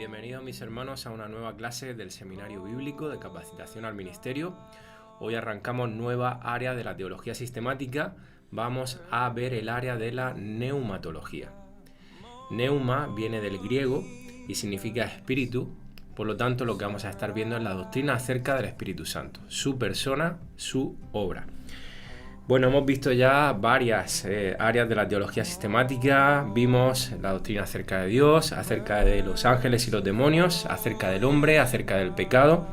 Bienvenidos mis hermanos a una nueva clase del Seminario Bíblico de Capacitación al Ministerio. Hoy arrancamos nueva área de la teología sistemática. Vamos a ver el área de la neumatología. Neuma viene del griego y significa espíritu. Por lo tanto, lo que vamos a estar viendo es la doctrina acerca del Espíritu Santo, su persona, su obra. Bueno, hemos visto ya varias áreas de la teología sistemática. Vimos la doctrina acerca de Dios, acerca de los ángeles y los demonios, acerca del hombre, acerca del pecado,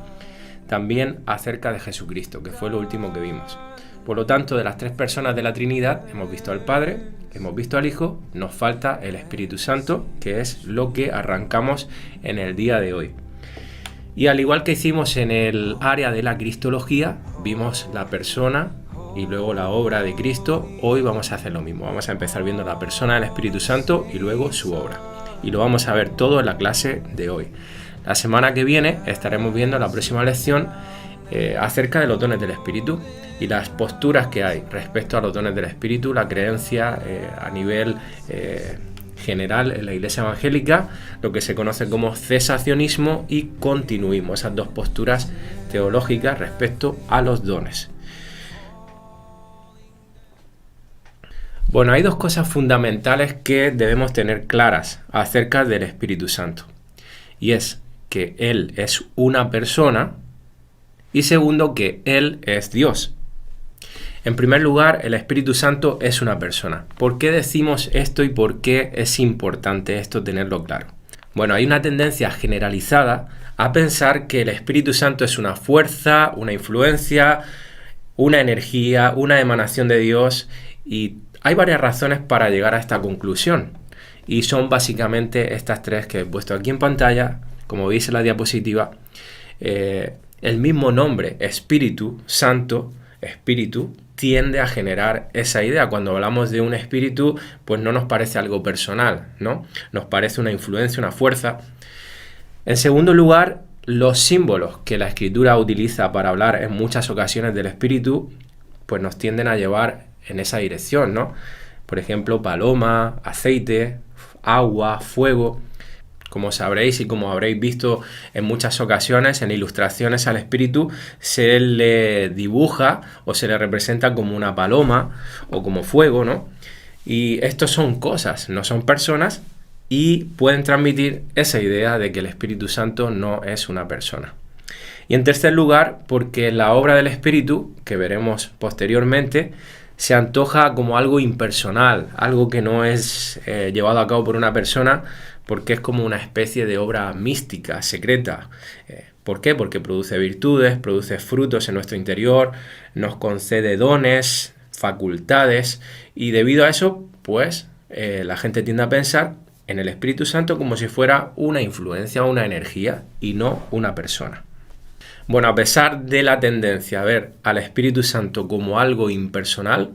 también acerca de Jesucristo, que fue lo último que vimos. Por lo tanto, de las tres personas de la Trinidad, hemos visto al Padre, hemos visto al Hijo, nos falta el Espíritu Santo, que es lo que arrancamos en el día de hoy. Y al igual que hicimos en el área de la cristología, vimos la persona y luego la obra de Cristo. Hoy vamos a hacer lo mismo, vamos a empezar viendo la persona del Espíritu Santo y luego su obra. Y lo vamos a ver todo en la clase de hoy. La semana que viene estaremos viendo la próxima lección acerca de los dones del Espíritu y las posturas que hay respecto a los dones del Espíritu, la creencia a nivel general en la Iglesia evangélica, lo que se conoce como cesacionismo y continuismo, esas dos posturas teológicas respecto a los dones. Bueno, hay dos cosas fundamentales que debemos tener claras acerca del Espíritu Santo. Y es que Él es una persona y segundo, que Él es Dios. En primer lugar, el Espíritu Santo es una persona. ¿Por qué decimos esto y por qué es importante esto tenerlo claro? Bueno, hay una tendencia generalizada a pensar que el Espíritu Santo es una fuerza, una influencia, una energía, una emanación de Dios, y hay varias razones para llegar a esta conclusión. Y son básicamente estas tres que he puesto aquí en pantalla, como veis en la diapositiva. El mismo nombre, Espíritu Santo, Espíritu, tiende a generar esa idea. Cuando hablamos de un espíritu, pues no nos parece algo personal, ¿no? Nos parece una influencia, una fuerza. En segundo lugar, los símbolos que la Escritura utiliza para hablar en muchas ocasiones del espíritu, pues nos tienden a llevar en esa dirección, ¿no? Por ejemplo, paloma, aceite, agua, fuego. Como sabréis y como habréis visto en muchas ocasiones, en ilustraciones al espíritu se le dibuja o se le representa como una paloma o como fuego, ¿no? Y estos son cosas, no son personas, y pueden transmitir esa idea de que el Espíritu Santo no es una persona. Y en tercer lugar, porque la obra del Espíritu, que veremos posteriormente, se antoja como algo impersonal, algo que no es llevado a cabo por una persona, porque es como una especie de obra mística, secreta. ¿Por qué? Porque produce virtudes, produce frutos en nuestro interior, nos concede dones, facultades, y debido a eso, pues, la gente tiende a pensar en el Espíritu Santo como si fuera una influencia, una energía, y no una persona. Bueno, a pesar de la tendencia a ver al Espíritu Santo como algo impersonal,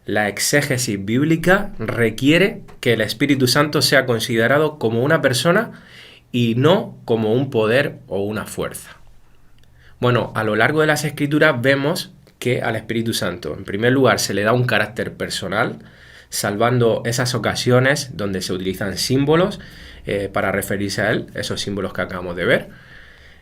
la exégesis bíblica requiere que el Espíritu Santo sea considerado como una persona y no como un poder o una fuerza. Bueno, a lo largo de las Escrituras vemos que al Espíritu Santo, en primer lugar, se le da un carácter personal, salvando esas ocasiones donde se utilizan símbolos para referirse a él, esos símbolos que acabamos de ver.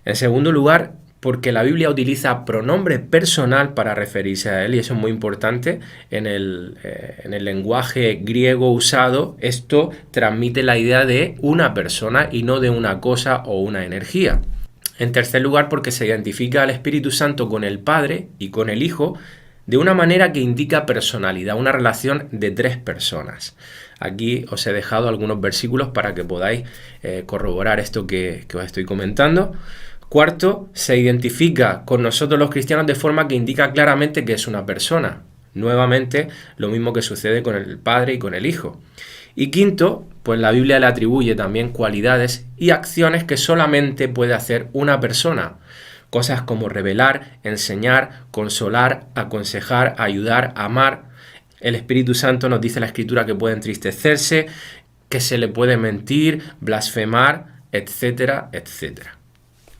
En segundo lugar, porque la Biblia utiliza pronombre personal para referirse a él, y eso es muy importante. En el lenguaje griego usado, esto transmite la idea de una persona y no de una cosa o una energía. En tercer lugar, porque se identifica al Espíritu Santo con el Padre y con el Hijo de una manera que indica personalidad, una relación de tres personas. Aquí os he dejado algunos versículos para que podáis corroborar esto que os estoy comentando. Cuarto, se identifica con nosotros los cristianos de forma que indica claramente que es una persona. Nuevamente, lo mismo que sucede con el Padre y con el Hijo. Y quinto, pues la Biblia le atribuye también cualidades y acciones que solamente puede hacer una persona. Cosas como revelar, enseñar, consolar, aconsejar, ayudar, amar. El Espíritu Santo nos dice la Escritura que puede entristecerse, que se le puede mentir, blasfemar, etcétera, etcétera.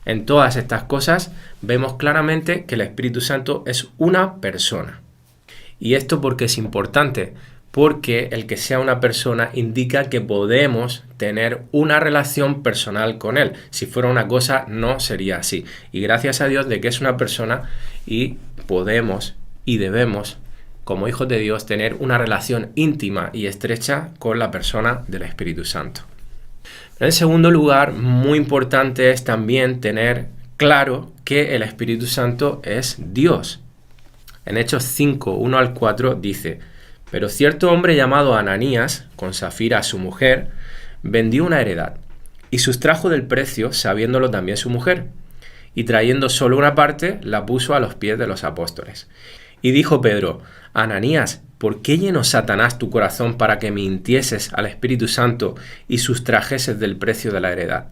En todas estas cosas vemos claramente que el Espíritu Santo es una persona. ¿Y esto por qué es importante? porque el que sea una persona indica que podemos tener una relación personal con él. Si fuera una cosa, no sería así. Y gracias a Dios de que es una persona y podemos y debemos, como hijos de Dios, tener una relación íntima y estrecha con la persona del Espíritu Santo. En segundo lugar, muy importante es también tener claro que el Espíritu Santo es Dios. En Hechos 5, 1 al 4 dice: pero cierto hombre llamado Ananías, con Safira su mujer, vendió una heredad y sustrajo del precio, sabiéndolo también su mujer, y trayendo solo una parte, la puso a los pies de los apóstoles. Y dijo Pedro: Ananías, ¿por qué llenó Satanás tu corazón para que mintieses al Espíritu Santo y sustrajeses del precio de la heredad?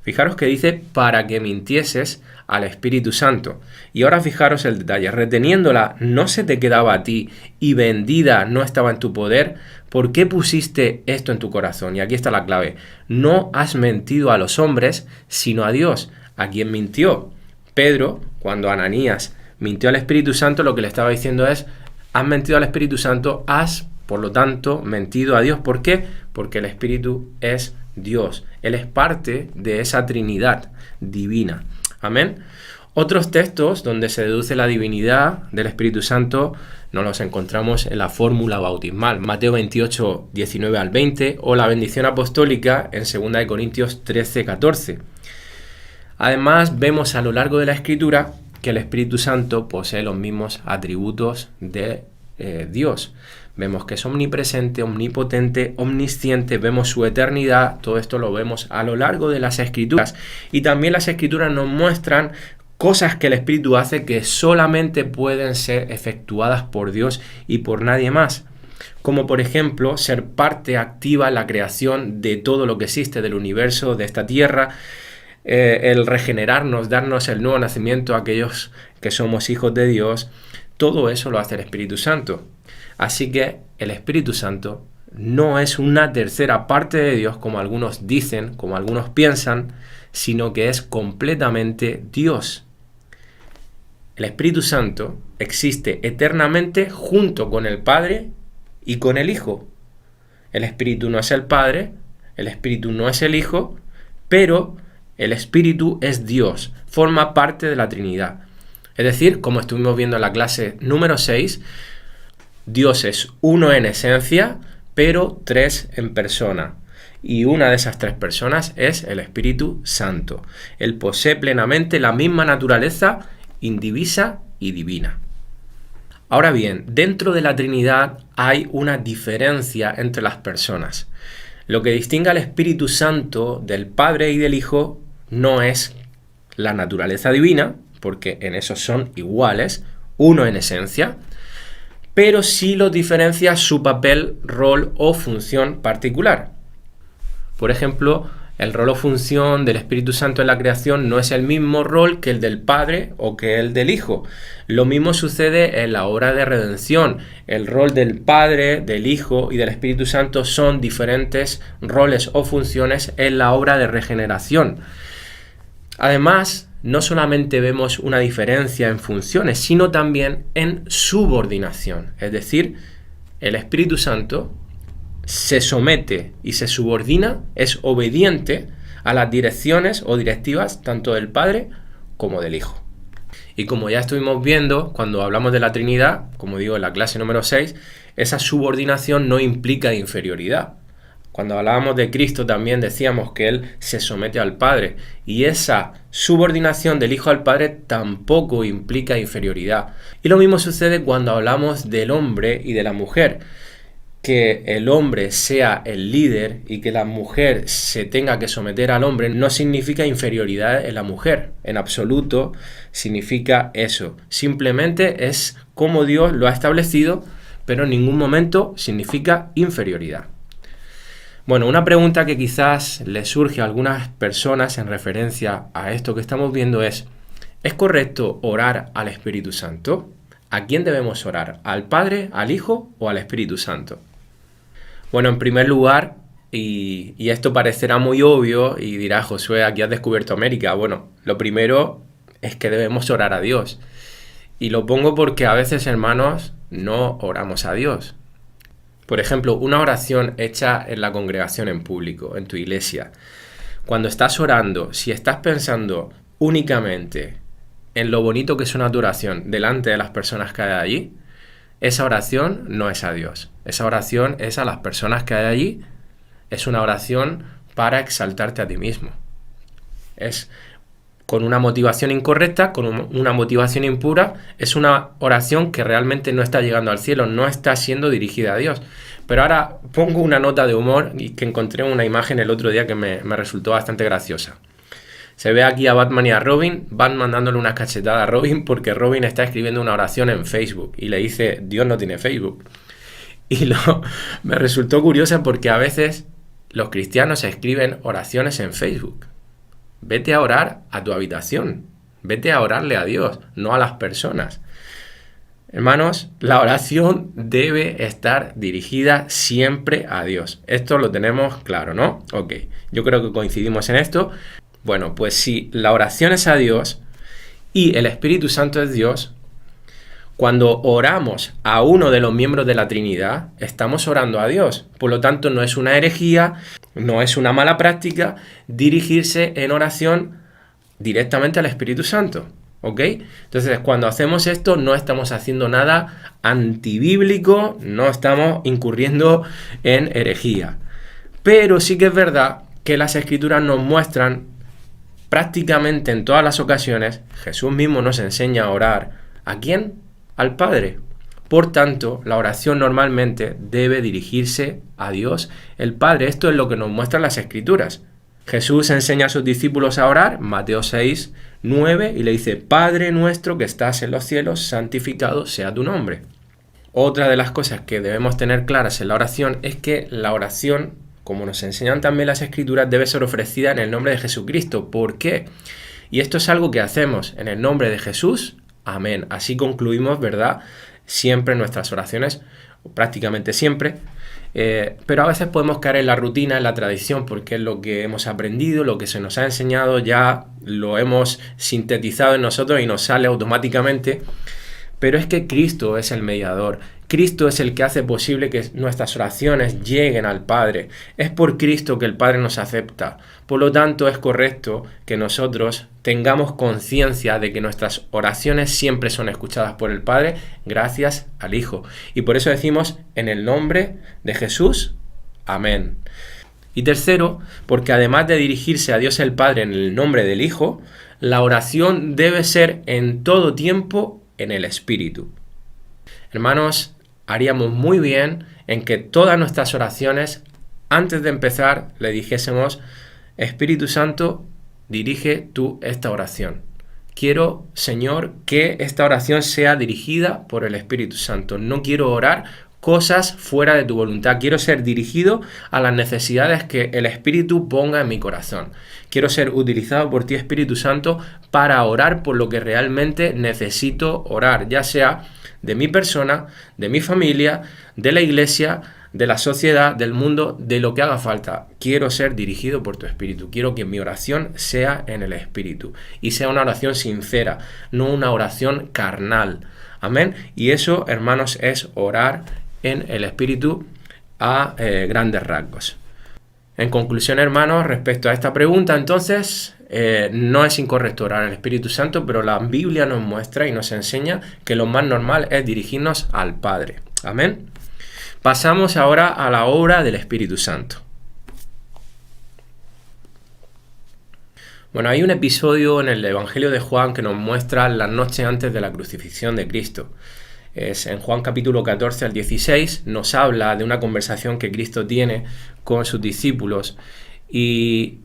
Fijaros que dice para que mintieses al Espíritu Santo. Y ahora fijaros el detalle. Reteniéndola no se te quedaba a ti y vendida no estaba en tu poder. ¿Por qué pusiste esto en tu corazón? Y aquí está la clave. No has mentido a los hombres, sino a Dios, a quien mintió. Pedro, cuando Ananías mintió al Espíritu Santo, lo que le estaba diciendo es: has mentido al Espíritu Santo, has, por lo tanto, mentido a Dios. ¿Por qué? Porque el Espíritu es Dios. Él es parte de esa Trinidad divina. Amén. Otros textos donde se deduce la divinidad del Espíritu Santo nos los encontramos en la fórmula bautismal. Mateo 28, 19 al 20 o la bendición apostólica en 2 Corintios 13, 14. Además, vemos a lo largo de la Escritura que el Espíritu Santo posee los mismos atributos de Dios. Vemos que es omnipresente, omnipotente, omnisciente, vemos su eternidad. Todo esto lo vemos a lo largo de las Escrituras. Y también las Escrituras nos muestran cosas que el Espíritu hace que solamente pueden ser efectuadas por Dios y por nadie más. Como por ejemplo, ser parte activa en la creación de todo lo que existe, del universo, de esta tierra, el regenerarnos, darnos el nuevo nacimiento a aquellos que somos hijos de Dios. Todo eso lo hace el Espíritu Santo. Así que el Espíritu Santo no es una tercera parte de Dios, como algunos dicen, como algunos piensan, sino que es completamente Dios. El Espíritu Santo existe eternamente junto con el Padre y con el Hijo. El Espíritu no es el Padre, el Espíritu no es el Hijo, pero el Espíritu es Dios, forma parte de la Trinidad. Es decir, como estuvimos viendo en la clase número 6, Dios es uno en esencia, pero tres en persona. Y una de esas tres personas es el Espíritu Santo. Él posee plenamente la misma naturaleza indivisa y divina. Ahora bien, dentro de la Trinidad hay una diferencia entre las personas. Lo que distingue al Espíritu Santo del Padre y del Hijo no es la naturaleza divina, porque en eso son iguales, uno en esencia, pero sí lo diferencia su papel, rol o función particular. Por ejemplo, el rol o función del Espíritu Santo en la creación no es el mismo rol que el del Padre o que el del Hijo. Lo mismo sucede en la obra de redención. El rol del Padre, del Hijo y del Espíritu Santo son diferentes roles o funciones en la obra de regeneración. Además, no solamente vemos una diferencia en funciones, sino también en subordinación. Es decir, el Espíritu Santo se somete y se subordina, es obediente a las direcciones o directivas tanto del Padre como del Hijo. Y como ya estuvimos viendo cuando hablamos de la Trinidad, como digo en la clase número 6, esa subordinación no implica inferioridad. Cuando hablábamos de Cristo también decíamos que Él se somete al Padre, y esa subordinación del Hijo al Padre tampoco implica inferioridad. Y lo mismo sucede cuando hablamos del hombre y de la mujer. Que el hombre sea el líder y que la mujer se tenga que someter al hombre no significa inferioridad en la mujer. En absoluto significa eso. Simplemente es como Dios lo ha establecido, pero en ningún momento significa inferioridad. Bueno, una pregunta que quizás le surge a algunas personas en referencia a esto que estamos viendo ¿es correcto orar al Espíritu Santo? ¿A quién debemos orar? ¿Al Padre, al Hijo o al Espíritu Santo? Bueno, en primer lugar, y esto parecerá muy obvio y dirá Josué, aquí has descubierto América. Bueno, lo primero es que debemos orar a Dios. Y lo pongo porque a veces, hermanos, no oramos a Dios. Por ejemplo, una oración hecha en la congregación en público, en tu iglesia. Cuando estás orando, si estás pensando únicamente en lo bonito que suena tu oración delante de las personas que hay allí, esa oración no es a Dios. Esa oración es a las personas que hay allí. Es una oración para exaltarte a ti mismo. Es con una motivación incorrecta, con una motivación impura, es una oración que realmente no está llegando al cielo, no está siendo dirigida a Dios. Pero ahora pongo una nota de humor y que encontré una imagen el otro día que me resultó bastante graciosa. Se ve aquí a Batman y a Robin, Batman dándole una cachetada a Robin porque Robin está escribiendo una oración en Facebook y le dice, Dios no tiene Facebook. Y me resultó curiosa porque a veces los cristianos escriben oraciones en Facebook. Vete a orar a tu habitación, vete a orarle a Dios, no a las personas. Hermanos, la oración debe estar dirigida siempre a Dios. Esto lo tenemos claro, ¿no? Ok, yo creo que coincidimos en esto. Bueno, pues si la oración es a Dios y el Espíritu Santo es Dios, cuando oramos a uno de los miembros de la Trinidad, estamos orando a Dios. Por lo tanto, no es una herejía, no es una mala práctica dirigirse en oración directamente al Espíritu Santo. ¿Ok? Entonces, cuando hacemos esto, no estamos haciendo nada antibíblico, no estamos incurriendo en herejía. Pero sí que es verdad que las Escrituras nos muestran prácticamente en todas las ocasiones, Jesús mismo nos enseña a orar. ¿A quién? Al Padre. Por tanto, la oración normalmente debe dirigirse a Dios, el Padre. Esto es lo que nos muestran las Escrituras. Jesús enseña a sus discípulos a orar, Mateo 6, 9, y le dice, Padre nuestro que estás en los cielos, santificado sea tu nombre. Otra de las cosas que debemos tener claras en la oración es que la oración, como nos enseñan también las Escrituras, debe ser ofrecida en el nombre de Jesucristo. ¿Por qué? Y esto es algo que hacemos en el nombre de Jesús. Amén. Así concluimos, ¿verdad? Siempre nuestras oraciones, prácticamente siempre. Pero a veces podemos caer en la rutina, en la tradición, porque es lo que hemos aprendido, lo que se nos ha enseñado, ya lo hemos sintetizado en nosotros y nos sale automáticamente. Pero es que Cristo es el mediador. Cristo es el que hace posible que nuestras oraciones lleguen al Padre. Es por Cristo que el Padre nos acepta. Por lo tanto, es correcto que nosotros tengamos conciencia de que nuestras oraciones siempre son escuchadas por el Padre gracias al Hijo. Y por eso decimos, en el nombre de Jesús, amén. Y tercero, porque además de dirigirse a Dios el Padre en el nombre del Hijo, la oración debe ser en todo tiempo en el Espíritu. Hermanos, haríamos muy bien en que todas nuestras oraciones, antes de empezar, le dijésemos, Espíritu Santo, dirige tú esta oración. Quiero, Señor, que esta oración sea dirigida por el Espíritu Santo. No quiero orar cosas fuera de tu voluntad. Quiero ser dirigido a las necesidades que el Espíritu ponga en mi corazón. Quiero ser utilizado por ti, Espíritu Santo, para orar por lo que realmente necesito orar, ya sea de mi persona, de mi familia, de la iglesia, de la sociedad, del mundo, de lo que haga falta. Quiero ser dirigido por tu Espíritu. Quiero que mi oración sea en el Espíritu y sea una oración sincera, no una oración carnal. Amén. Y eso, hermanos, es orar en el Espíritu a grandes rasgos. En conclusión, hermanos, respecto a esta pregunta, entonces, no es incorrecto orar al Espíritu Santo, pero la Biblia nos muestra y nos enseña que lo más normal es dirigirnos al Padre. Amén. Pasamos ahora a la obra del Espíritu Santo. Bueno, hay un episodio en el Evangelio de Juan que nos muestra la noche antes de la crucifixión de Cristo. Es en Juan capítulo 14 al 16, nos habla de una conversación que Cristo tiene con sus discípulos y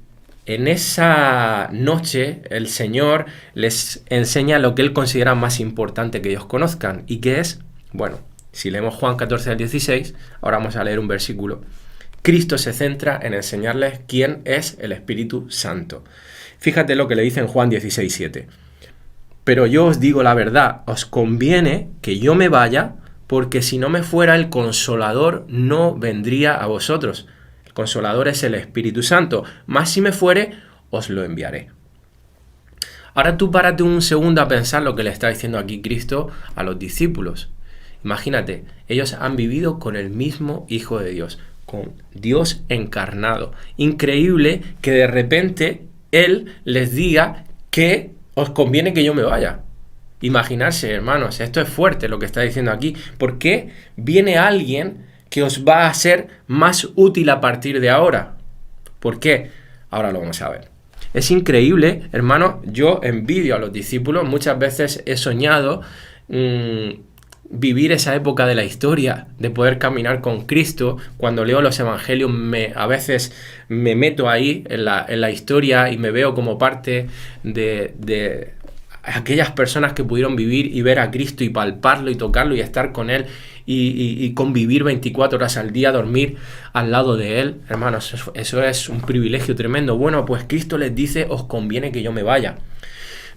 en esa noche el Señor les enseña lo que Él considera más importante que ellos conozcan y que es, bueno, si leemos Juan 14 al 16, ahora vamos a leer un versículo. Cristo se centra en enseñarles quién es el Espíritu Santo. Fíjate lo que le dice en Juan 16, 7. Pero yo os digo la verdad, os conviene que yo me vaya, porque si no me fuera el Consolador no vendría a vosotros. El Consolador es el Espíritu Santo, mas si me fuere, os lo enviaré. Ahora tú párate un segundo a pensar lo que le está diciendo aquí Cristo a los discípulos. Imagínate, ellos han vivido con el mismo Hijo de Dios, con Dios encarnado. Increíble que de repente Él les diga que os conviene que yo me vaya. Imaginarse, hermanos, esto es fuerte lo que está diciendo aquí. ¿Por qué viene alguien que os va a ser más útil a partir de ahora? ¿Por qué? Ahora lo vamos a ver. Es increíble, hermanos, yo envidio a los discípulos. Muchas veces he soñado vivir esa época de la historia, de poder caminar con Cristo. Cuando leo los evangelios, a veces me meto ahí en la historia y me veo como parte de aquellas personas que pudieron vivir y ver a Cristo y palparlo y tocarlo y estar con Él y convivir 24 horas al día, dormir al lado de Él. Hermanos, eso es un privilegio tremendo. Bueno, pues Cristo les dice, os conviene que yo me vaya.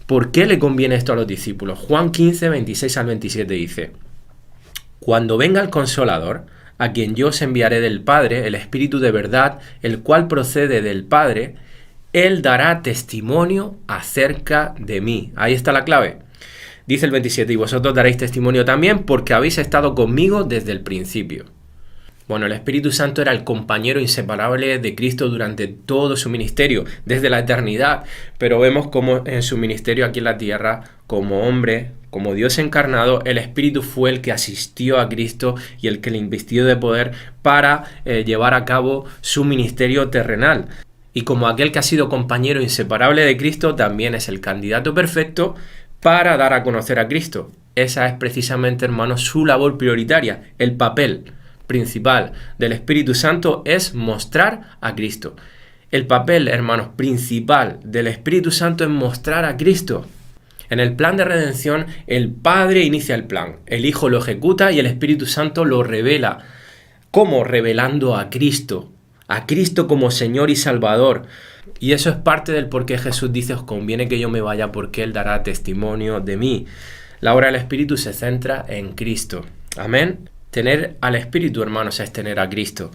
¿Por qué le conviene esto a los discípulos? Juan 15, 26 al 27 dice: cuando venga el Consolador, a quien yo os enviaré del Padre, el Espíritu de verdad, el cual procede del Padre, Él dará testimonio acerca de mí. Ahí está la clave. Dice el 27, y vosotros daréis testimonio también porque habéis estado conmigo desde el principio. Bueno, el Espíritu Santo era el compañero inseparable de Cristo durante todo su ministerio, desde la eternidad, pero vemos cómo en su ministerio aquí en la tierra, como hombre, como Dios encarnado, el Espíritu fue el que asistió a Cristo y el que le invistió de poder para llevar a cabo su ministerio terrenal. Y como aquel que ha sido compañero inseparable de Cristo, también es el candidato perfecto para dar a conocer a Cristo. Esa es precisamente, hermanos, su labor prioritaria, el papel principal del Espíritu Santo es mostrar a Cristo. El papel, hermanos, principal del Espíritu Santo es mostrar a Cristo. En el plan de redención, el Padre inicia el plan, el Hijo lo ejecuta y el Espíritu Santo lo revela. ¿Cómo? Revelando a Cristo como Señor y Salvador. Y eso es parte del por qué Jesús dice, os conviene que yo me vaya porque Él dará testimonio de mí. La obra del Espíritu se centra en Cristo. Amén. Tener al Espíritu, hermanos, es tener a Cristo.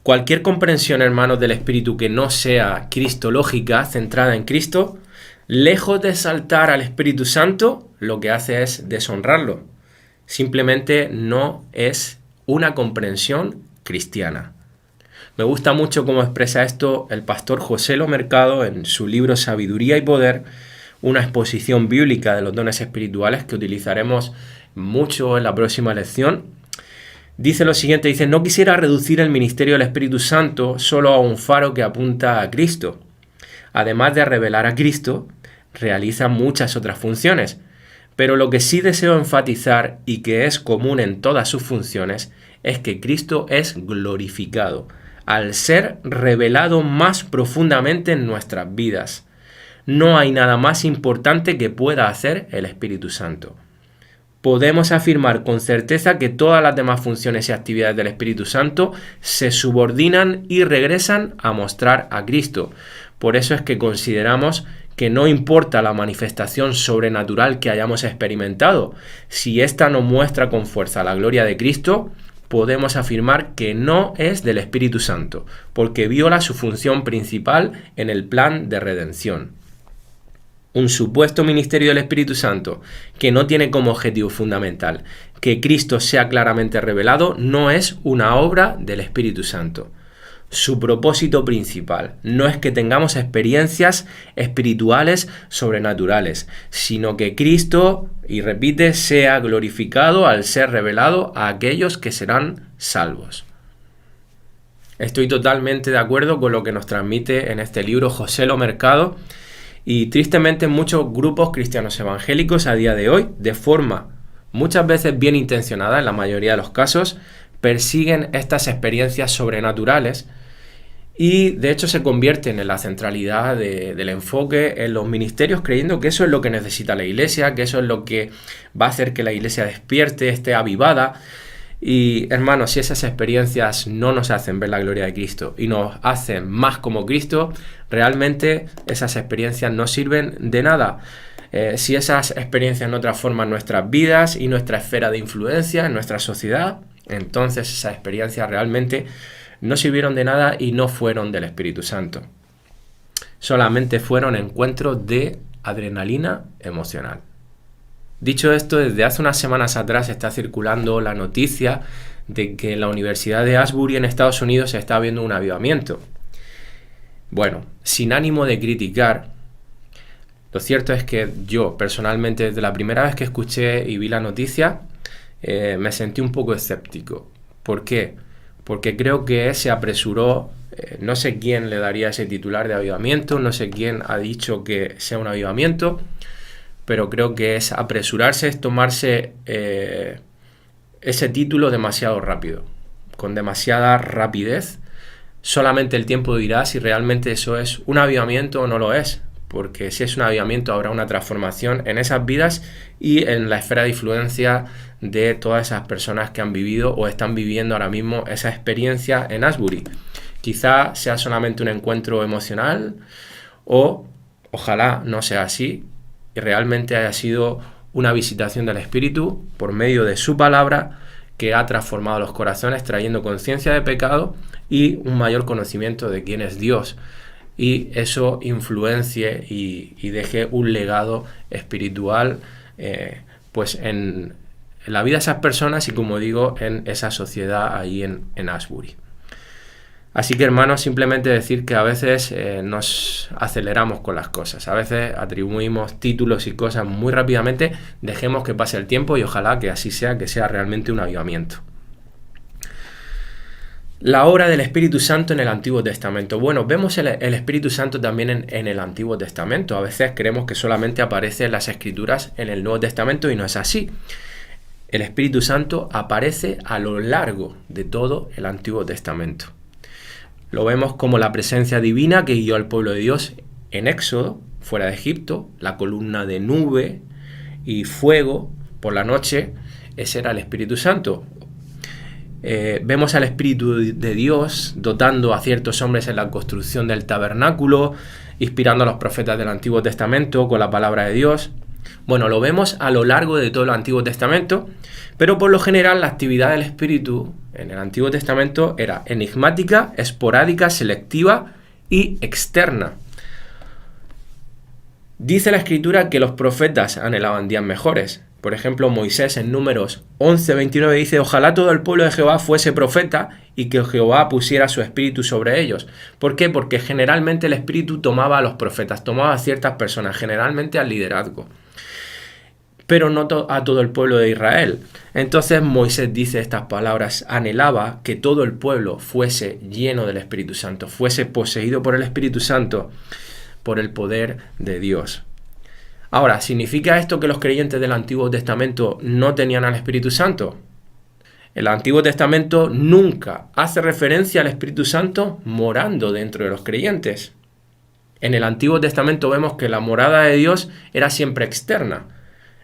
Cualquier comprensión, hermanos, del Espíritu que no sea cristológica, centrada en Cristo, lejos de exaltar al Espíritu Santo, lo que hace es deshonrarlo. Simplemente no es una comprensión cristiana. Me gusta mucho cómo expresa esto el pastor José Lo Mercado en su libro Sabiduría y Poder, una exposición bíblica de los dones espirituales que utilizaremos mucho en la próxima lección. Dice lo siguiente, dice, no quisiera reducir el ministerio del Espíritu Santo solo a un faro que apunta a Cristo. Además de revelar a Cristo, realiza muchas otras funciones. Pero lo que sí deseo enfatizar y que es común en todas sus funciones es que Cristo es glorificado al ser revelado más profundamente en nuestras vidas. No hay nada más importante que pueda hacer el Espíritu Santo. Podemos afirmar con certeza que todas las demás funciones y actividades del Espíritu Santo se subordinan y regresan a mostrar a Cristo. Por eso es que consideramos que no importa la manifestación sobrenatural que hayamos experimentado, si ésta no muestra con fuerza la gloria de Cristo, podemos afirmar que no es del Espíritu Santo, porque viola su función principal en el plan de redención. Un supuesto ministerio del Espíritu Santo que no tiene como objetivo fundamental que Cristo sea claramente revelado no es una obra del Espíritu Santo. Su propósito principal no es que tengamos experiencias espirituales sobrenaturales, sino que Cristo, y repite, sea glorificado al ser revelado a aquellos que serán salvos. Estoy totalmente de acuerdo con lo que nos transmite en este libro José Lo Mercado. Y tristemente muchos grupos cristianos evangélicos a día de hoy, de forma muchas veces bien intencionada en la mayoría de los casos, persiguen estas experiencias sobrenaturales y de hecho se convierten en la centralidad del enfoque en los ministerios, creyendo que eso es lo que necesita la iglesia, que eso es lo que va a hacer que la iglesia despierte, esté avivada. Y hermanos, si esas experiencias no nos hacen ver la gloria de Cristo y nos hacen más como Cristo, realmente esas experiencias no sirven de nada. Si esas experiencias no transforman nuestras vidas y nuestra esfera de influencia en nuestra sociedad, entonces esas experiencias realmente no sirvieron de nada y no fueron del Espíritu Santo. Solamente fueron encuentros de adrenalina emocional. Dicho esto, desde hace unas semanas atrás está circulando la noticia de que en la Universidad de Asbury en Estados Unidos se está viendo un avivamiento. Bueno, sin ánimo de criticar, lo cierto es que yo personalmente desde la primera vez que escuché y vi la noticia me sentí un poco escéptico. ¿Por qué? Porque creo que se apresuró, no sé quién le daría ese titular de avivamiento, no sé quién ha dicho que sea un avivamiento, pero creo que es apresurarse, es tomarse ese título demasiado rápido, con demasiada rapidez. Solamente el tiempo dirá si realmente eso es un avivamiento o no lo es, porque si es un avivamiento habrá una transformación en esas vidas y en la esfera de influencia de todas esas personas que han vivido o están viviendo ahora mismo esa experiencia en Asbury. Quizá sea solamente un encuentro emocional o ojalá no sea así y realmente haya sido una visitación del Espíritu por medio de su palabra que ha transformado los corazones trayendo conciencia de pecado y un mayor conocimiento de quién es Dios. Y eso influencie y deje un legado espiritual pues en la vida de esas personas y, como digo, en esa sociedad ahí en Asbury. Así que, hermanos, simplemente decir que a veces nos aceleramos con las cosas. A veces atribuimos títulos y cosas muy rápidamente. Dejemos que pase el tiempo y ojalá que así sea, que sea realmente un avivamiento. La obra del Espíritu Santo en el Antiguo Testamento. Bueno, vemos el Espíritu Santo también en el Antiguo Testamento. A veces creemos que solamente aparece en las Escrituras en el Nuevo Testamento y no es así. El Espíritu Santo aparece a lo largo de todo el Antiguo Testamento. Lo vemos como la presencia divina que guió al pueblo de Dios en Éxodo, fuera de Egipto, la columna de nube y fuego por la noche. Ese era el Espíritu Santo. Vemos al Espíritu de Dios dotando a ciertos hombres en la construcción del tabernáculo, inspirando a los profetas del Antiguo Testamento con la palabra de Dios. Bueno, lo vemos a lo largo de todo el Antiguo Testamento, pero por lo general la actividad del Espíritu en el Antiguo Testamento era enigmática, esporádica, selectiva y externa. Dice la Escritura que los profetas anhelaban días mejores. Por ejemplo, Moisés en Números 11:29 dice: ojalá todo el pueblo de Jehová fuese profeta y que Jehová pusiera su espíritu sobre ellos. ¿Por qué? Porque generalmente el espíritu tomaba a los profetas, tomaba a ciertas personas, generalmente al liderazgo, pero no a todo el pueblo de Israel. Entonces Moisés dice estas palabras: anhelaba que todo el pueblo fuese lleno del Espíritu Santo, fuese poseído por el Espíritu Santo, por el poder de Dios. Ahora, ¿significa esto que los creyentes del Antiguo Testamento no tenían al Espíritu Santo? El Antiguo Testamento nunca hace referencia al Espíritu Santo morando dentro de los creyentes. En el Antiguo Testamento vemos que la morada de Dios era siempre externa,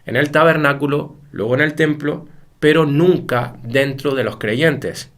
en el tabernáculo, luego en el templo, pero nunca dentro de los creyentes.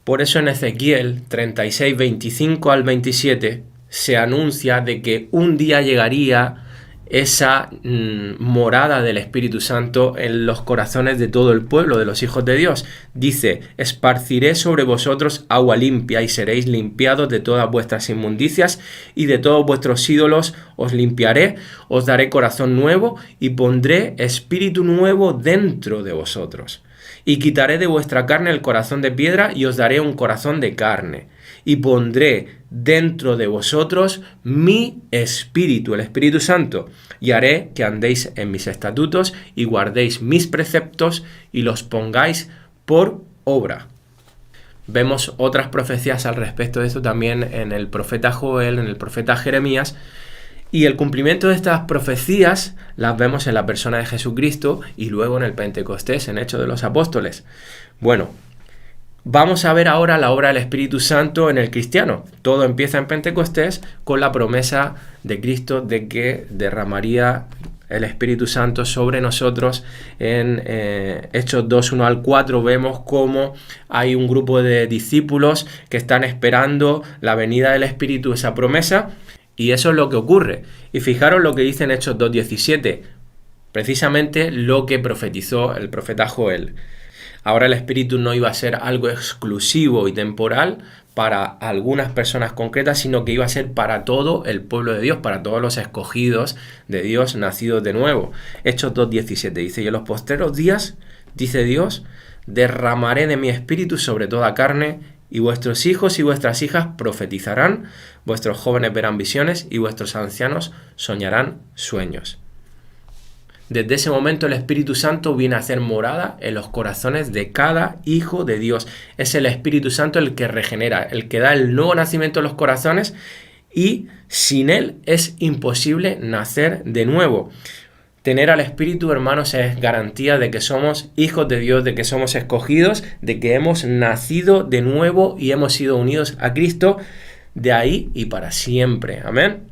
Por eso en Ezequiel 36, 25 al 27 se anuncia de que un día llegaría esa morada del Espíritu Santo en los corazones de todo el pueblo, de los hijos de Dios. Dice: esparciré sobre vosotros agua limpia y seréis limpiados de todas vuestras inmundicias y de todos vuestros ídolos os limpiaré, os daré corazón nuevo y pondré espíritu nuevo dentro de vosotros. Y quitaré de vuestra carne el corazón de piedra y os daré un corazón de carne. Y pondré dentro de vosotros mi espíritu, el Espíritu Santo, y haré que andéis en mis estatutos y guardéis mis preceptos y los pongáis por obra. Vemos otras profecías al respecto de esto también en el profeta Joel, en el profeta Jeremías, y el cumplimiento de estas profecías las vemos en la persona de Jesucristo y luego en el Pentecostés, en Hechos de los Apóstoles. Bueno, vamos a ver ahora la obra del Espíritu Santo en el cristiano. Todo empieza en Pentecostés con la promesa de Cristo de que derramaría el Espíritu Santo sobre nosotros. En Hechos 2, 1 al 4 vemos cómo hay un grupo de discípulos que están esperando la venida del Espíritu, esa promesa, y eso es lo que ocurre. Y fijaros lo que dice en Hechos 2, 17, precisamente lo que profetizó el profeta Joel. Ahora el Espíritu no iba a ser algo exclusivo y temporal para algunas personas concretas, sino que iba a ser para todo el pueblo de Dios, para todos los escogidos de Dios, nacidos de nuevo. Hechos 2:17 dice: y en los postreros días, dice Dios, derramaré de mi espíritu sobre toda carne, y vuestros hijos y vuestras hijas profetizarán, vuestros jóvenes verán visiones, y vuestros ancianos soñarán sueños. Desde ese momento el Espíritu Santo viene a hacer morada en los corazones de cada hijo de Dios. Es el Espíritu Santo el que regenera, el que da el nuevo nacimiento en los corazones, y sin él es imposible nacer de nuevo. Tener al Espíritu, hermanos, es garantía de que somos hijos de Dios, de que somos escogidos, de que hemos nacido de nuevo y hemos sido unidos a Cristo de ahí y para siempre. Amén.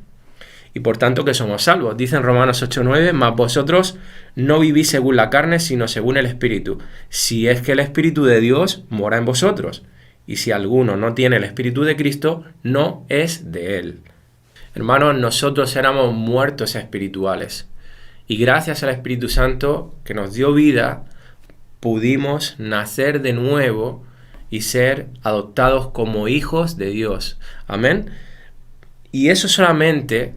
Y por tanto que somos salvos. Dice en Romanos 8:9, mas vosotros no vivís según la carne, sino según el Espíritu. Si es que el Espíritu de Dios mora en vosotros. Y si alguno no tiene el Espíritu de Cristo, no es de él. Hermanos, nosotros éramos muertos espirituales. Y gracias al Espíritu Santo que nos dio vida, pudimos nacer de nuevo y ser adoptados como hijos de Dios. Amén. Y eso solamente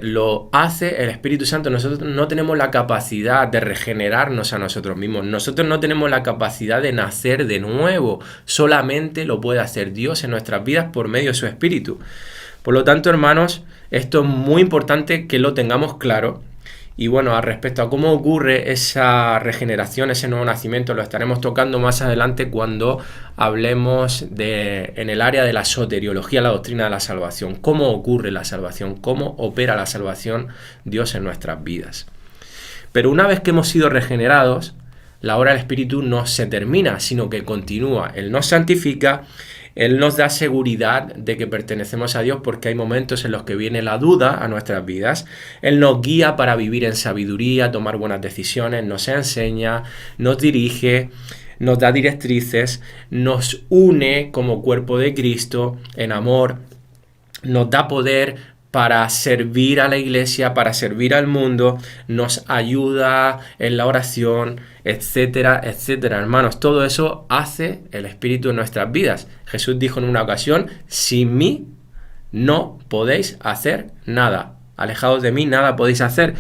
lo hace el Espíritu Santo. Nosotros no tenemos la capacidad de regenerarnos a nosotros mismos. Nosotros no tenemos la capacidad de nacer de nuevo. Solamente lo puede hacer Dios en nuestras vidas por medio de su Espíritu. Por lo tanto, hermanos, esto es muy importante que lo tengamos claro. Y bueno, respecto a cómo ocurre esa regeneración, ese nuevo nacimiento, lo estaremos tocando más adelante cuando hablemos en el área de la soteriología, la doctrina de la salvación. Cómo ocurre la salvación, cómo opera la salvación Dios en nuestras vidas. Pero una vez que hemos sido regenerados, la obra del Espíritu no se termina, sino que continúa. Él nos santifica, Él nos da seguridad de que pertenecemos a Dios, porque hay momentos en los que viene la duda a nuestras vidas. Él nos guía para vivir en sabiduría, tomar buenas decisiones, nos enseña, nos dirige, nos da directrices, nos une como cuerpo de Cristo en amor, nos da poder para servir a la iglesia, para servir al mundo, nos ayuda en la oración, etcétera, etcétera. Hermanos, todo eso hace el Espíritu en nuestras vidas. Jesús dijo en una ocasión: sin mí no podéis hacer nada. Alejados de mí, nada podéis hacer.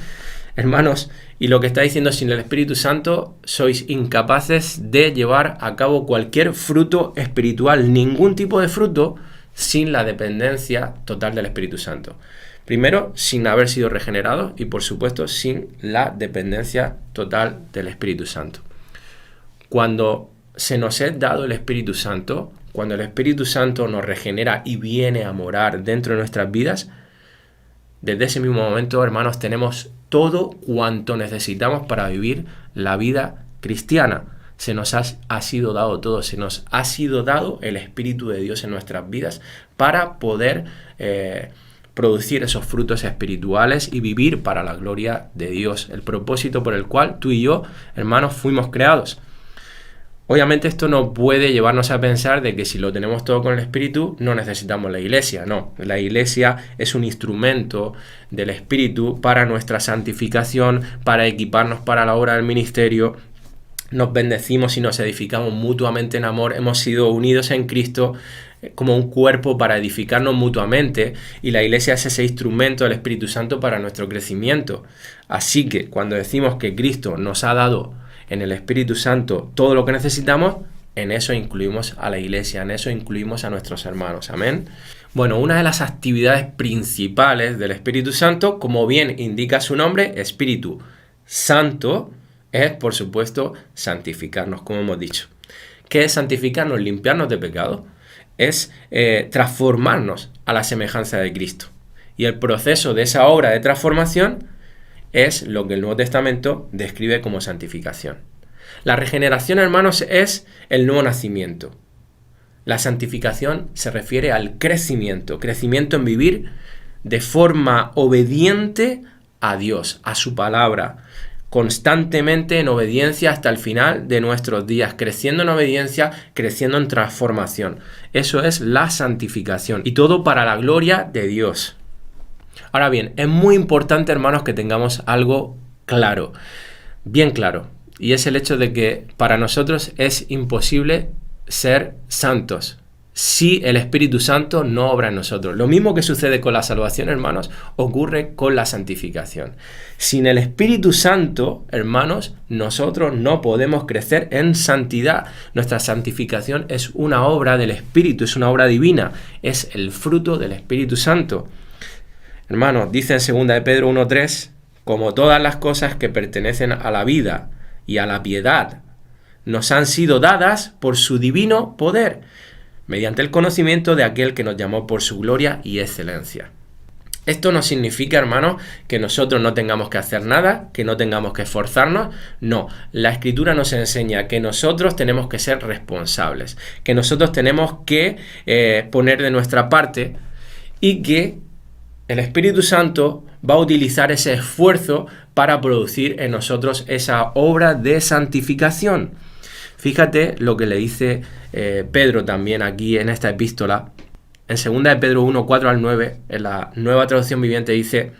Hermanos, y lo que está diciendo, sin el Espíritu Santo sois incapaces de llevar a cabo cualquier fruto espiritual, ningún tipo de fruto, sin la dependencia total del Espíritu Santo. Primero, sin haber sido regenerados, y por supuesto sin la dependencia total del Espíritu Santo. Cuando se nos es dado el Espíritu Santo, cuando el Espíritu Santo nos regenera y viene a morar dentro de nuestras vidas, desde ese mismo momento, hermanos, tenemos todo cuanto necesitamos para vivir la vida cristiana. Se nos ha sido dado todo, se nos ha sido dado el Espíritu de Dios en nuestras vidas para poder producir esos frutos espirituales y vivir para la gloria de Dios, el propósito por el cual tú y yo, hermanos, fuimos creados. Obviamente esto no puede llevarnos a pensar de que si lo tenemos todo con el Espíritu no necesitamos la iglesia. No, la iglesia es un instrumento del Espíritu para nuestra santificación, para equiparnos para la obra del ministerio. Nos bendecimos y nos edificamos mutuamente en amor. Hemos sido unidos en Cristo como un cuerpo para edificarnos mutuamente, y la iglesia es ese instrumento del Espíritu Santo para nuestro crecimiento. Así que cuando decimos que Cristo nos ha dado en el Espíritu Santo todo lo que necesitamos, en eso incluimos a la iglesia, en eso incluimos a nuestros hermanos. Amén. Bueno, una de las actividades principales del Espíritu Santo, como bien indica su nombre, Espíritu Santo, es, por supuesto, santificarnos, como hemos dicho. ¿Qué es santificarnos? Limpiarnos de pecado. Es transformarnos a la semejanza de Cristo. Y el proceso de esa obra de transformación es lo que el Nuevo Testamento describe como santificación. La regeneración, hermanos, es el nuevo nacimiento. La santificación se refiere al crecimiento en vivir de forma obediente a Dios, a su palabra, constantemente en obediencia hasta el final de nuestros días, creciendo en obediencia, creciendo en transformación. Eso es la santificación, y todo para la gloria de Dios. Ahora bien, es muy importante, hermanos, que tengamos algo claro, bien claro, y es el hecho de que para nosotros es imposible ser santos si el Espíritu Santo no obra en nosotros. Lo mismo que sucede con la salvación, hermanos, ocurre con la santificación. Sin el Espíritu Santo, hermanos, nosotros no podemos crecer en santidad. Nuestra santificación es una obra del Espíritu, es una obra divina, es el fruto del Espíritu Santo. Hermanos, dice en 2 de Pedro 1:3, como todas las cosas que pertenecen a la vida y a la piedad, nos han sido dadas por su divino poder, mediante el conocimiento de aquel que nos llamó por su gloria y excelencia. Esto no significa, hermanos, que nosotros no tengamos que hacer nada, que no tengamos que esforzarnos. No, la Escritura nos enseña que nosotros tenemos que ser responsables, que nosotros tenemos que poner de nuestra parte y que el Espíritu Santo va a utilizar ese esfuerzo para producir en nosotros esa obra de santificación. Fíjate lo que le dice Pedro también aquí en esta epístola. En 2 de Pedro 1, 4 al 9, en la Nueva Traducción Viviente dice: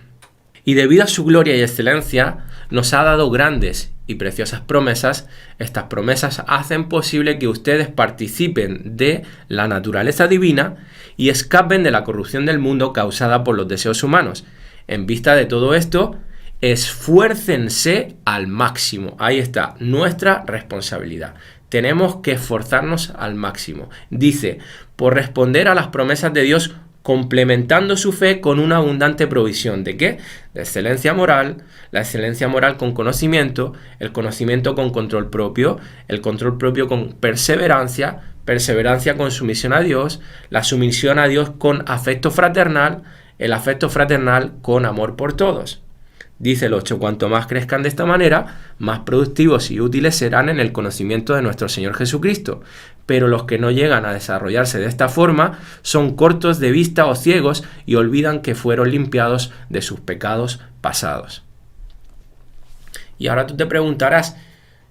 y debido a su gloria y excelencia, nos ha dado grandes y preciosas promesas. Estas promesas hacen posible que ustedes participen de la naturaleza divina y escapen de la corrupción del mundo causada por los deseos humanos. En vista de todo esto, esfuércense al máximo. Ahí está, nuestra responsabilidad. Tenemos que esforzarnos al máximo. Dice, por responder a las promesas de Dios, complementando su fe con una abundante provisión. ¿De qué? De excelencia moral, la excelencia moral con conocimiento, el conocimiento con control propio, el control propio con perseverancia, perseverancia con sumisión a Dios, la sumisión a Dios con afecto fraternal, el afecto fraternal con amor por todos. Dice el 8, cuanto más crezcan de esta manera, más productivos y útiles serán en el conocimiento de nuestro Señor Jesucristo. Pero los que no llegan a desarrollarse de esta forma son cortos de vista o ciegos y olvidan que fueron limpiados de sus pecados pasados. Y ahora tú te preguntarás,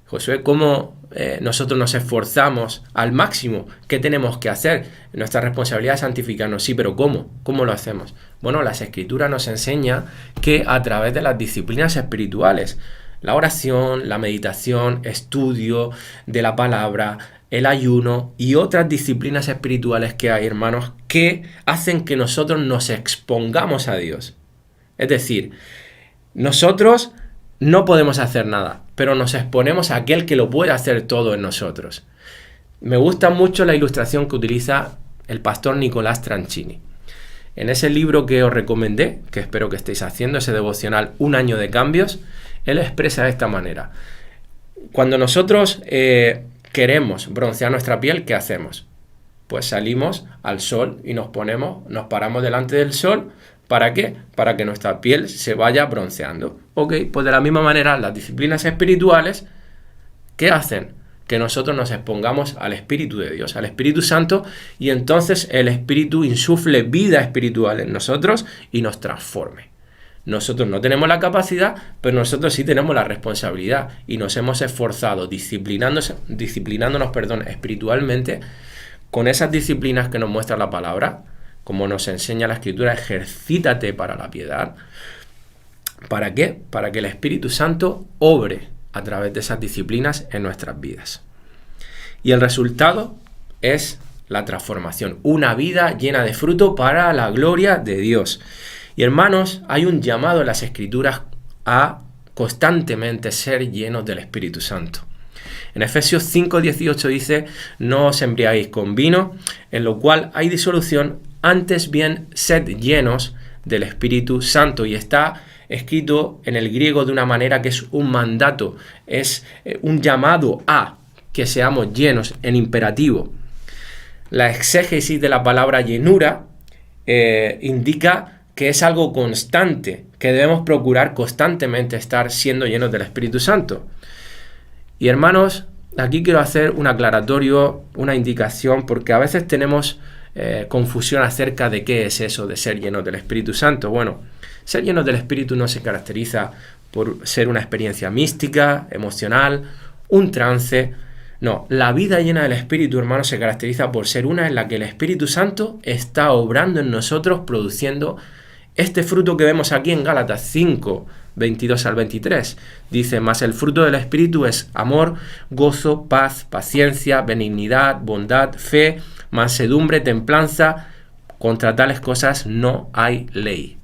Josué, ¿cómo nosotros nos esforzamos al máximo? ¿Qué tenemos que hacer? Nuestra responsabilidad es santificarnos. Sí, pero ¿cómo? ¿Cómo lo hacemos? Bueno, las Escrituras nos enseñan que a través de las disciplinas espirituales, la oración, la meditación, estudio de la palabra, el ayuno y otras disciplinas espirituales que hay, hermanos, que hacen que nosotros nos expongamos a Dios. Es decir, nosotros no podemos hacer nada, pero nos exponemos a aquel que lo puede hacer todo en nosotros. Me gusta mucho la ilustración que utiliza el pastor Nicolás Tranchini. En ese libro que os recomendé, que espero que estéis haciendo, ese devocional Un año de cambios, él expresa de esta manera. Cuando nosotros queremos broncear nuestra piel, ¿qué hacemos? Pues salimos al sol y nos paramos delante del sol. ¿Para qué? Para que nuestra piel se vaya bronceando. Ok, pues de la misma manera las disciplinas espirituales, ¿qué hacen? Que nosotros nos expongamos al Espíritu de Dios, al Espíritu Santo, y entonces el Espíritu insufle vida espiritual en nosotros y nos transforme. Nosotros no tenemos la capacidad, pero nosotros sí tenemos la responsabilidad y nos hemos esforzado disciplinándonos, espiritualmente con esas disciplinas que nos muestra la palabra. Como nos enseña la Escritura, ejercítate para la piedad. ¿Para qué? Para que el Espíritu Santo obre a través de esas disciplinas en nuestras vidas. Y el resultado es la transformación, una vida llena de fruto para la gloria de Dios. Y hermanos, hay un llamado en las Escrituras a constantemente ser llenos del Espíritu Santo. En Efesios 5:18 dice, no os embriaguéis con vino, en lo cual hay disolución, antes bien sed llenos del Espíritu Santo. Y está escrito en el griego de una manera que es un mandato, es un llamado a que seamos llenos en imperativo. La exégesis de la palabra llenura indica que es algo constante, que debemos procurar constantemente estar siendo llenos del Espíritu Santo. Y hermanos, aquí quiero hacer un aclaratorio, una indicación, porque a veces tenemos confusión acerca de qué es eso de ser llenos del Espíritu Santo. Bueno, ser llenos del Espíritu no se caracteriza por ser una experiencia mística, emocional, un trance. No, la vida llena del Espíritu, hermanos, se caracteriza por ser una en la que el Espíritu Santo está obrando en nosotros, produciendo este fruto que vemos aquí en Gálatas 5, 22 al 23. Dice, mas el fruto del Espíritu es amor, gozo, paz, paciencia, benignidad, bondad, fe, mansedumbre, templanza. Contra tales cosas no hay ley.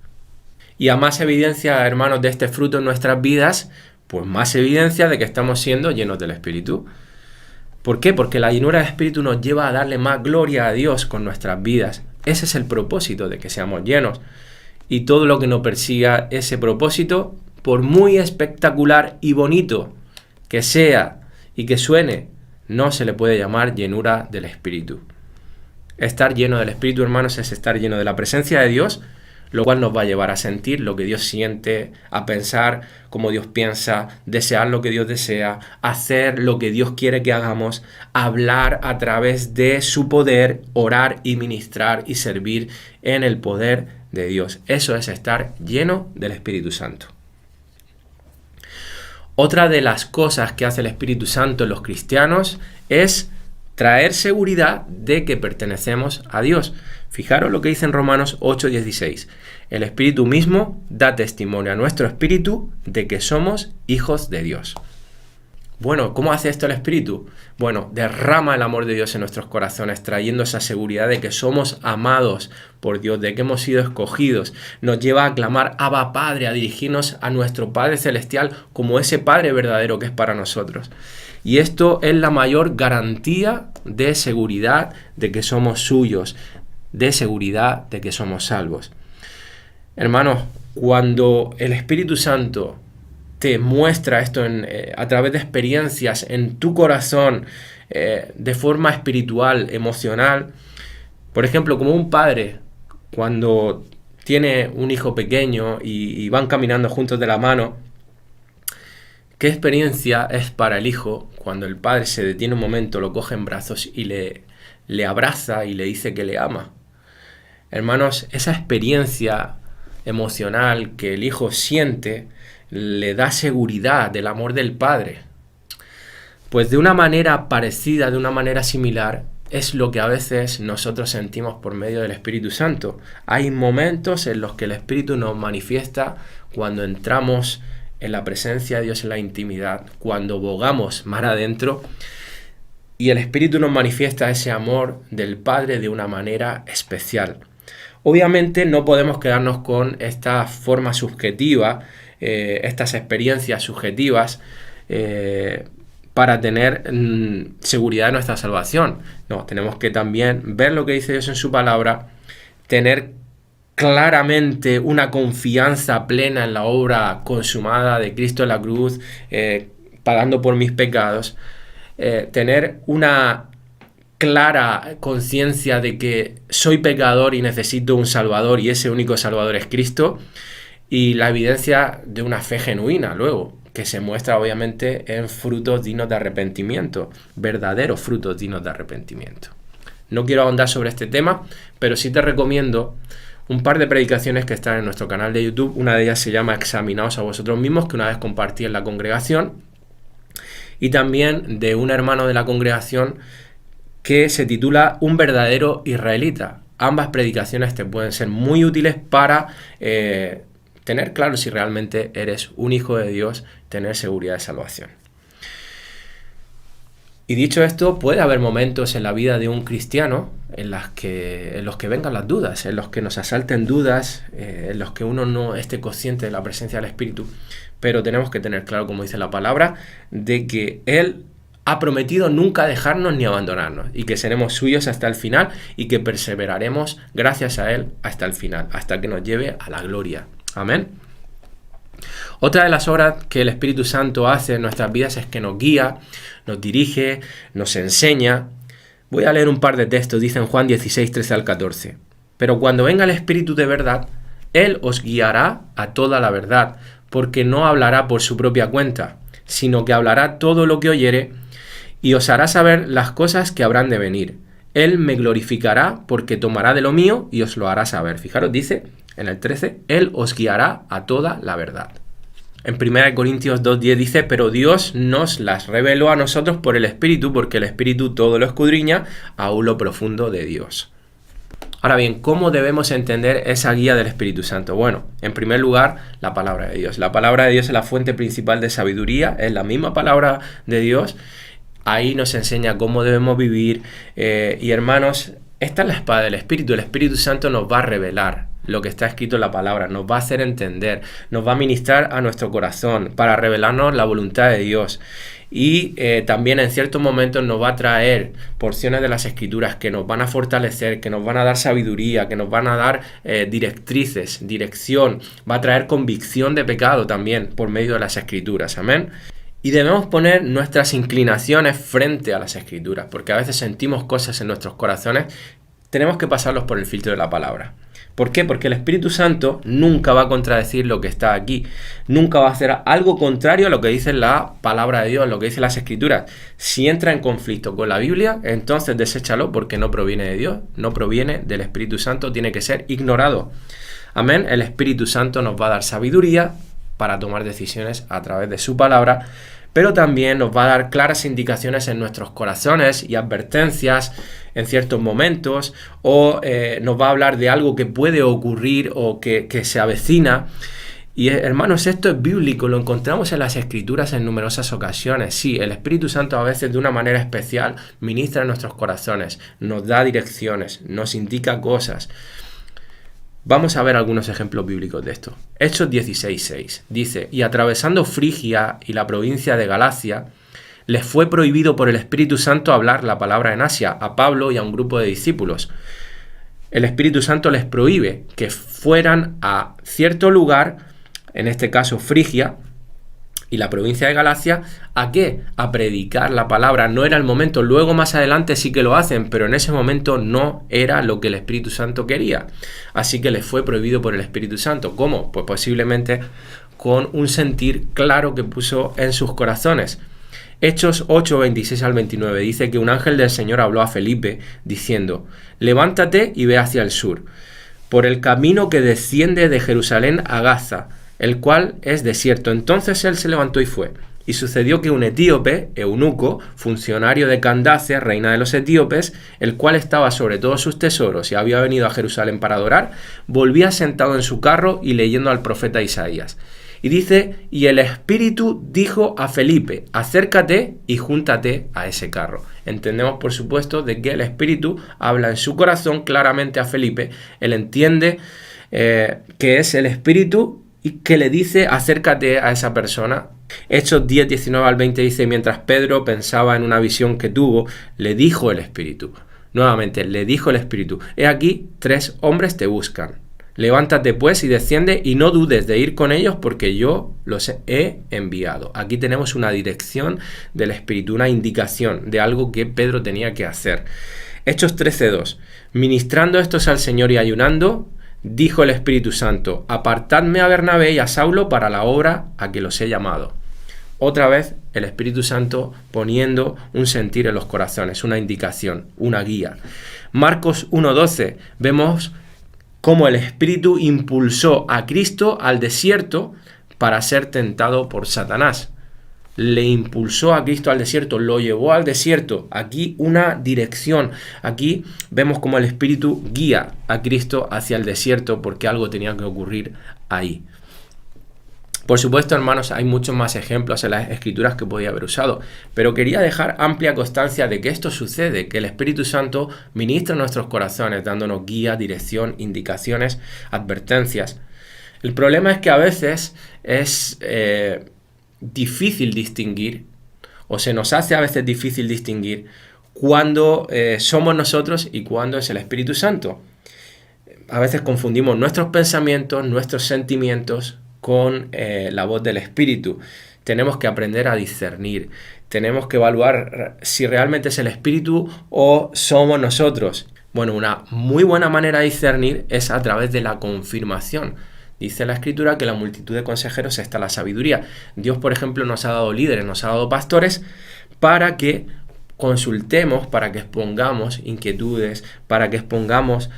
Y a más evidencia, hermanos, de este fruto en nuestras vidas, pues más evidencia de que estamos siendo llenos del Espíritu. ¿Por qué? Porque la llenura del Espíritu nos lleva a darle más gloria a Dios con nuestras vidas. Ese es el propósito de que seamos llenos. Y todo lo que nos persiga ese propósito, por muy espectacular y bonito que sea y que suene, no se le puede llamar llenura del Espíritu. Estar lleno del Espíritu, hermanos, es estar lleno de la presencia de Dios, lo cual nos va a llevar a sentir lo que Dios siente, a pensar como Dios piensa, desear lo que Dios desea, hacer lo que Dios quiere que hagamos, hablar a través de su poder, orar y ministrar y servir en el poder de Dios. Eso es estar lleno del Espíritu Santo. Otra de las cosas que hace el Espíritu Santo en los cristianos es traer seguridad de que pertenecemos a Dios. Fijaros lo que dice en Romanos 8:16. El Espíritu mismo da testimonio a nuestro espíritu de que somos hijos de Dios. Bueno, ¿cómo hace esto el Espíritu? Bueno, derrama el amor de Dios en nuestros corazones, trayendo esa seguridad de que somos amados por Dios, de que hemos sido escogidos. Nos lleva a clamar Abba Padre, a dirigirnos a nuestro Padre Celestial como ese Padre verdadero que es para nosotros. Y esto es la mayor garantía de seguridad de que somos suyos, de seguridad de que somos salvos. Hermanos, cuando el Espíritu Santo te muestra esto a través de experiencias en tu corazón, de forma espiritual, emocional, por ejemplo, como un padre cuando tiene un hijo pequeño y van caminando juntos de la mano, ¿qué experiencia es para el hijo cuando el padre se detiene un momento, lo coge en brazos y le abraza y le dice que le ama? Hermanos, esa experiencia emocional que el hijo siente le da seguridad del amor del padre. Pues de una manera parecida, de una manera similar, es lo que a veces nosotros sentimos por medio del Espíritu Santo. Hay momentos en los que el Espíritu nos manifiesta cuando entramos en la presencia de Dios en la intimidad, cuando bogamos mar adentro, y el Espíritu nos manifiesta ese amor del Padre de una manera especial. Obviamente no podemos quedarnos con esta forma subjetiva, estas experiencias subjetivas, para tener seguridad de nuestra salvación. No, tenemos que también ver lo que dice Dios en su palabra, tener claramente una confianza plena en la obra consumada de Cristo en la cruz, pagando por mis pecados, tener una clara conciencia de que soy pecador y necesito un Salvador, y ese único Salvador es Cristo, y la evidencia de una fe genuina luego, que se muestra obviamente en frutos dignos de arrepentimiento, verdaderos frutos dignos de arrepentimiento. No quiero ahondar sobre este tema, pero sí te recomiendo un par de predicaciones que están en nuestro canal de YouTube. Una de ellas se llama Examinaos a vosotros mismos, que una vez compartí en la congregación, y también de un hermano de la congregación que se titula Un verdadero israelita. Ambas predicaciones te pueden ser muy útiles para tener claro si realmente eres un hijo de Dios, tener seguridad de salvación. Y dicho esto, puede haber momentos en la vida de un cristiano en los que vengan las dudas, en los que nos asalten dudas, en los que uno no esté consciente de la presencia del Espíritu, pero tenemos que tener claro, como dice la palabra, de que Él ha prometido nunca dejarnos ni abandonarnos, y que seremos suyos hasta el final, y que perseveraremos gracias a Él hasta el final, hasta que nos lleve a la gloria. Amén. Otra de las obras que el Espíritu Santo hace en nuestras vidas es que nos guía, nos dirige, nos enseña. Voy a leer un par de textos, dice en Juan 16, 13 al 14. Pero cuando venga el Espíritu de verdad, Él os guiará a toda la verdad, porque no hablará por su propia cuenta, sino que hablará todo lo que oyere, y os hará saber las cosas que habrán de venir. Él me glorificará, porque tomará de lo mío y os lo hará saber. Fijaros, dice en el 13, Él os guiará a toda la verdad. En 1 Corintios 2:10 dice, pero Dios nos las reveló a nosotros por el Espíritu, porque el Espíritu todo lo escudriña, aún lo profundo de Dios. Ahora bien, ¿cómo debemos entender esa guía del Espíritu Santo? Bueno, en primer lugar, la palabra de Dios. La palabra de Dios es la fuente principal de sabiduría, es la misma palabra de Dios. Ahí nos enseña cómo debemos vivir. Y hermanos, esta es la espada del Espíritu. El Espíritu Santo nos va a revelar lo que está escrito en la palabra, nos va a hacer entender, nos va a ministrar a nuestro corazón para revelarnos la voluntad de Dios. Y también en ciertos momentos nos va a traer porciones de las Escrituras que nos van a fortalecer, que nos van a dar sabiduría, que nos van a dar directrices, dirección, va a traer convicción de pecado también por medio de las Escrituras, amén. Y debemos poner nuestras inclinaciones frente a las Escrituras, porque a veces sentimos cosas en nuestros corazones, tenemos que pasarlos por el filtro de la palabra. ¿Por qué? Porque el Espíritu Santo nunca va a contradecir lo que está aquí, nunca va a hacer algo contrario a lo que dice la palabra de Dios, lo que dice las Escrituras. Si entra en conflicto con la Biblia, entonces deséchalo porque no proviene de Dios, no proviene del Espíritu Santo, tiene que ser ignorado. Amén. El Espíritu Santo nos va a dar sabiduría para tomar decisiones a través de su palabra, pero también nos va a dar claras indicaciones en nuestros corazones y advertencias en ciertos momentos, o nos va a hablar de algo que puede ocurrir o que se avecina. Y hermanos, esto es bíblico, lo encontramos en las Escrituras en numerosas ocasiones. Sí, el Espíritu Santo a veces de una manera especial ministra en nuestros corazones, nos da direcciones, nos indica cosas. Vamos a ver algunos ejemplos bíblicos de esto. Hechos 16:6 dice: y atravesando Frigia y la provincia de Galacia, les fue prohibido por el Espíritu Santo hablar la palabra en Asia a Pablo y a un grupo de discípulos. El Espíritu Santo les prohíbe que fueran a cierto lugar, en este caso Frigia y la provincia de Galacia. ¿A qué? A predicar la palabra. No era el momento. Luego más adelante sí que lo hacen, pero en ese momento no era lo que el Espíritu Santo quería. Así que les fue prohibido por el Espíritu Santo. ¿Cómo? Pues posiblemente con un sentir claro que puso en sus corazones. Hechos 8, 26 al 29 dice que un ángel del Señor habló a Felipe diciendo: levántate y ve hacia el sur, por el camino que desciende de Jerusalén a Gaza, el cual es desierto. Entonces él se levantó y fue. Y sucedió que un etíope, eunuco, funcionario de Candace, reina de los etíopes, el cual estaba sobre todos sus tesoros y había venido a Jerusalén para adorar, volvía sentado en su carro y leyendo al profeta Isaías. Y dice: y el Espíritu dijo a Felipe: acércate y júntate a ese carro. Entendemos, por supuesto, de que el Espíritu habla en su corazón claramente a Felipe. Él entiende que es el Espíritu y que le dice: acércate a esa persona. Hechos 10, 19 al 20 dice: mientras Pedro pensaba en una visión que tuvo, le dijo el Espíritu. Nuevamente, le dijo el Espíritu: he aquí, 3 hombres te buscan. Levántate pues y desciende y no dudes de ir con ellos porque yo los he enviado. Aquí tenemos una dirección del Espíritu, una indicación de algo que Pedro tenía que hacer. Hechos 13:2. Ministrando estos al Señor y ayunando, dijo el Espíritu Santo: apartadme a Bernabé y a Saulo para la obra a que los he llamado. Otra vez el Espíritu Santo poniendo un sentir en los corazones, una indicación, una guía. Marcos 1:12 vemos cómo el Espíritu impulsó a Cristo al desierto para ser tentado por Satanás. Le impulsó a Cristo al desierto, lo llevó al desierto. Aquí una dirección. Aquí vemos cómo el Espíritu guía a Cristo hacia el desierto porque algo tenía que ocurrir ahí. Por supuesto, hermanos, hay muchos más ejemplos en las Escrituras que podía haber usado, pero quería dejar amplia constancia de que esto sucede, que el Espíritu Santo ministra en nuestros corazones, dándonos guía, dirección, indicaciones, advertencias. El problema es que a veces es difícil distinguir, o se nos hace a veces difícil distinguir, cuando somos nosotros y cuando es el Espíritu Santo. A veces confundimos nuestros pensamientos, nuestros sentimientos, con la voz del Espíritu. Tenemos que aprender a discernir. Tenemos que evaluar si realmente es el Espíritu o somos nosotros. Bueno, una muy buena manera de discernir es a través de la confirmación. Dice la Escritura que la multitud de consejeros está la sabiduría. Dios, por ejemplo, nos ha dado líderes, nos ha dado pastores para que consultemos, para que expongamos inquietudes, para que expongamos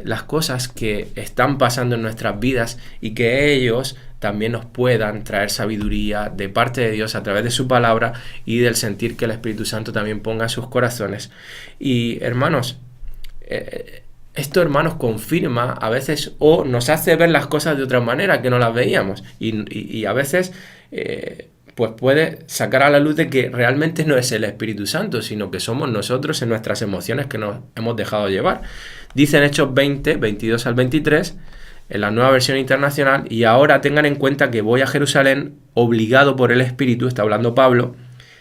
las cosas que están pasando en nuestras vidas y que ellos también nos puedan traer sabiduría de parte de Dios a través de su palabra y del sentir que el Espíritu Santo también ponga en sus corazones. Y hermanos, Esto, hermanos, confirma a veces o nos hace ver las cosas de otra manera que no las veíamos. Y a veces pues puede sacar a la luz de que realmente no es el Espíritu Santo, sino que somos nosotros en nuestras emociones que nos hemos dejado llevar. Dice en Hechos 20, 22 al 23, en la Nueva Versión Internacional: y ahora tengan en cuenta que voy a Jerusalén obligado por el Espíritu, está hablando Pablo,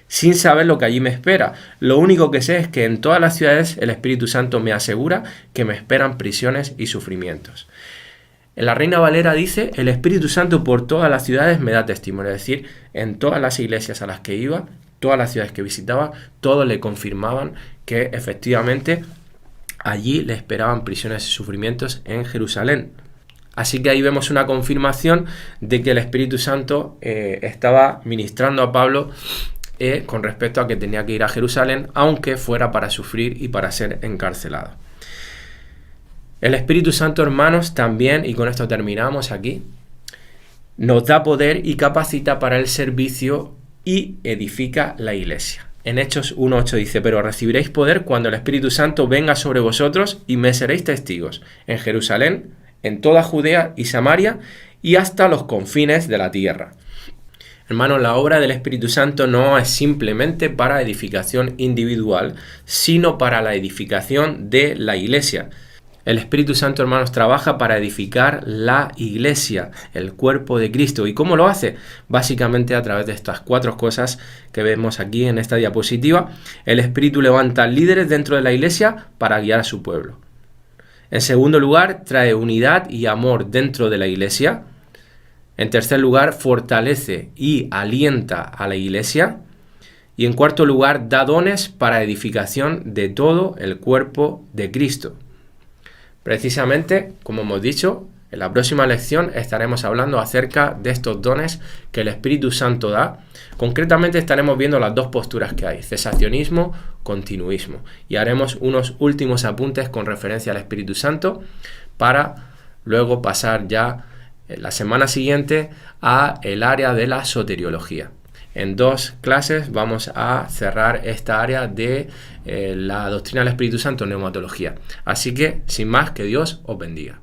sin saber lo que allí me espera. Lo único que sé es que en todas las ciudades el Espíritu Santo me asegura que me esperan prisiones y sufrimientos. En la Reina Valera dice: el Espíritu Santo por todas las ciudades me da testimonio. Es decir, en todas las iglesias a las que iba, todas las ciudades que visitaba, todos le confirmaban que efectivamente allí le esperaban prisiones y sufrimientos en Jerusalén. Así que ahí vemos una confirmación de que el Espíritu Santo estaba ministrando a Pablo con respecto a que tenía que ir a Jerusalén, aunque fuera para sufrir y para ser encarcelado. El Espíritu Santo, hermanos, también, y con esto terminamos aquí, nos da poder y capacita para el servicio y edifica la iglesia. En Hechos 1:8 dice: pero recibiréis poder cuando el Espíritu Santo venga sobre vosotros y me seréis testigos en Jerusalén, en toda Judea y Samaria y hasta los confines de la tierra. Hermanos, la obra del Espíritu Santo no es simplemente para edificación individual, sino para la edificación de la iglesia. El Espíritu Santo, hermanos, trabaja para edificar la iglesia, el cuerpo de Cristo. ¿Y cómo lo hace? Básicamente a través de estas 4 cosas que vemos aquí en esta diapositiva. El Espíritu levanta líderes dentro de la iglesia para guiar a su pueblo. En segundo lugar, trae unidad y amor dentro de la iglesia. En tercer lugar, fortalece y alienta a la iglesia. Y en cuarto lugar, da dones para edificación de todo el cuerpo de Cristo. Precisamente, como hemos dicho, en la próxima lección estaremos hablando acerca de estos dones que el Espíritu Santo da. Concretamente estaremos viendo las 2 posturas que hay: cesacionismo, continuismo. Y haremos unos últimos apuntes con referencia al Espíritu Santo para luego pasar ya la semana siguiente a el área de la soteriología. En 2 clases vamos a cerrar esta área de la doctrina del Espíritu Santo, neumatología. Así que, sin más, que Dios os bendiga.